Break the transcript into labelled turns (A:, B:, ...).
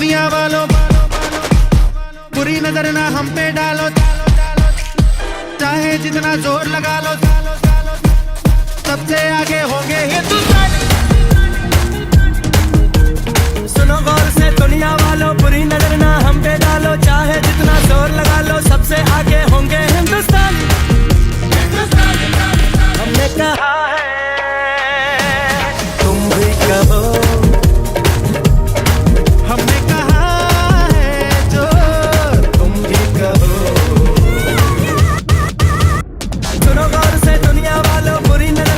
A: दुनिया वालों बुरी नजर ना हम पे डालो, चाहे जितना जोर लगा लो, सबसे आगे होंगे हिंदुस्तान।
B: सुनो गौर से दुनिया वालों, बुरी नजर ना हम पे डालो, चाहे जितना जोर लगा लो, सबसे आगे होंगे हिंदुस्तान। हमने कहा है तुम भी कहो,
A: हमने कहा है जो
B: तुम भी कहो। सुनो गौर से दुनिया वालों, बुरी नजर